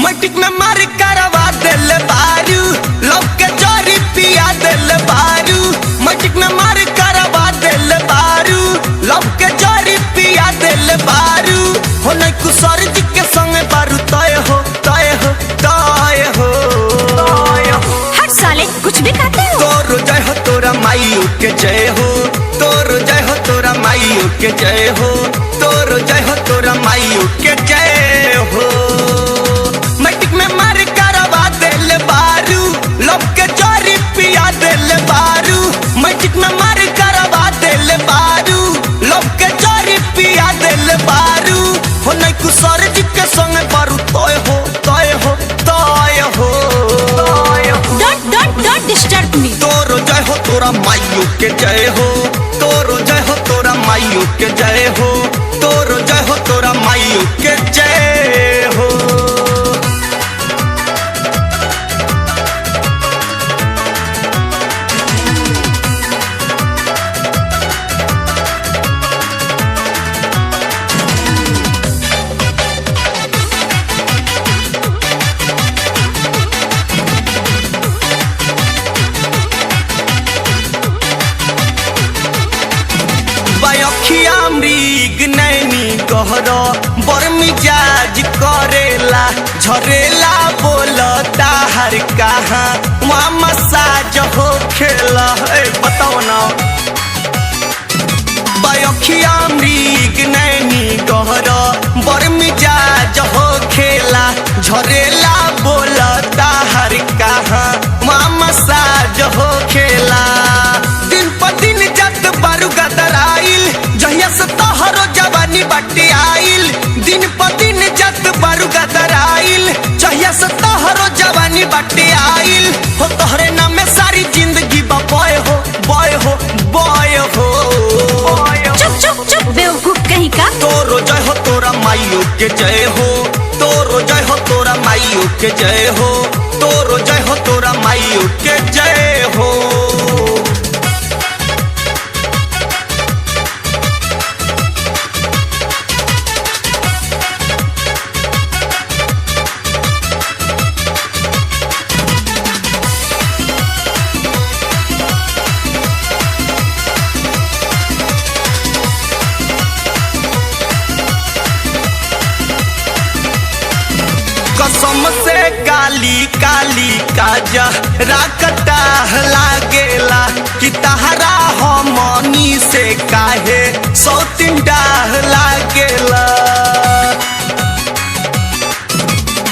मटिक में मार करवा दिल बारू, लव के जोरी पिया दिल बारू। मटिक में मार करवा दिल बारू, लव के जोरी पिया दिल बारू। हो नहीं कुसर जी के संग बारू तय हो तय हो तय हो। हर साले कुछ भी कहते हो। तोर जय हो तोरा माई के जय हो, तोर जय हो तोरा माई के जय हो, तोर जय हो तोरा माई के जय हो। मटिक में मार करवा दिल बारू, लव के जोरी पिया दिल बारू। मटिक में मार करवा दिल बारू, लव के जोरी पिया दिल बारू। हो नहीं कुसर जी के संग बारू तय हो तय हो तय हो। Don't disturb me. तोर जय हो तोरा माई के जय हो, तोर जय हो तोरा माई के जय हो, तोर जय हो तोरा माई के जय हो। अखिया मृग नैनी गहरा बर मिजाज करेला, झरेला बोलता हर कहाँ वहाँ मसाज हो खेला। बताओ ना अखिया मृग नैनी गहरा बर मिजाज हो खेला, झरेला बोलता हर कहाँ वहाँ मसाज हो खेला। दिन पर दिन जत बारू गदराइल, जहिया से तोहरो जवानी बाटे आइल। दिन पर दिन जत बारू गदराइल, जहिया से तोहरो जवानी बाटे आइल। हो तोहरे नाम में सारी जिंदगी बॉय हो बॉय हो बॉय हो। चुप चुप चुप बेवकूफ कहीं का। तोरो जय हो तोरा माई के जय हो, तोरो जय हो तोरा माई के जय हो, तोरो जय हो तोरा माई के जय हो। कसम से काली काली काजा राकटा लागेला, कि तहरा हमनी से काहे सौतिन डाह लागेला।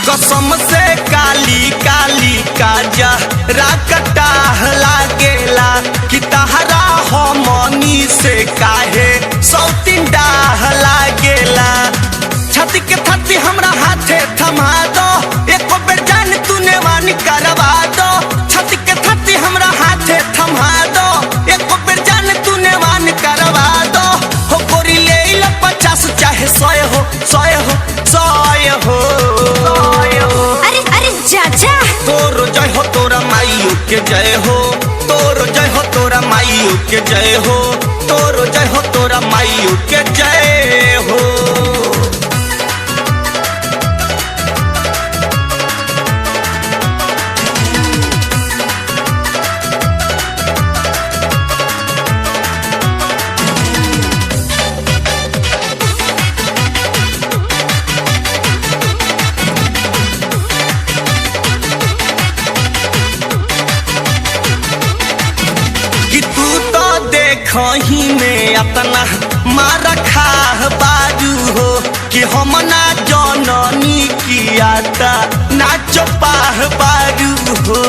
कसम से काली काली काजा राकटा लागेला, कि तहरा हमनी से काहे सौतिन डाह लागेला। छाती के छाती हमरा हाथे थमा दो, एको बेर जान तूने वानी करवा दो। छाती के छाती हमरा हाथे थमा दो, एको बेर जान तूने वानी करवा दो। हो गोरी ले लो 50 चाहे 100 हो 100 हो 100 हो। अरे अरे चाचा। तोर जय हो तोरा माई के जय हो, तोर जय हो तोरा माई के जय हो, तोर जय हो तोरा माई के जय हो। कहीं में अपना मार खा बाजू हो, कि हम ना जननी कियाता नाच पाह बाजू हो।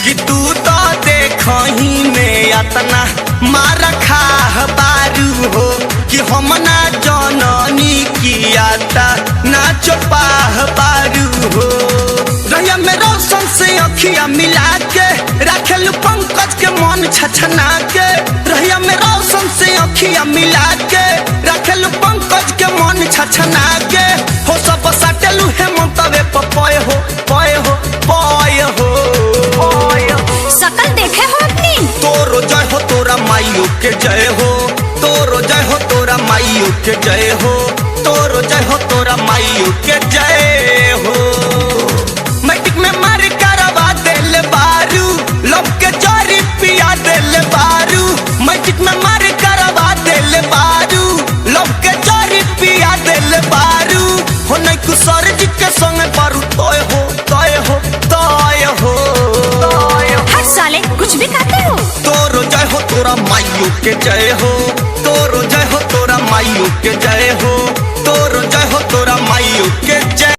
कि तू तो देखही में अपना मार खा बाजू हो, कि हम ना जननी कियाता नाच पाह बाजू हो। रैया में रोशन से अखिया मिला के रखेलू पंकज के मन छछना के। रैया में रोशन नजरिया मिला के रखल पंकज के मन छछना के हो सब सटलू हे मंतवे पय हो पय हो पय हो सकल देखे हो अपनी। तोरो जय हो तोरा माइयो के जय हो, तोरो जय हो तोरा माइयो के जय हो, तोरो जय हो तोरा माइयो के जय हो। मैट्रिक में मार करवा देले बारू, लब के जरी पिया देले बारू। मैट्रिक में मार करवा देले बारू, लब के जरी पिया देले बारू। हो नहीं कुसर जी के संग बारू तोय हो तोय हो तोय हो। हर साले कुछ भी कहते हो। तोरो जय हो तोरा माइयो के जय हो, तोरो जय हो तोरा माइयो के जय हो।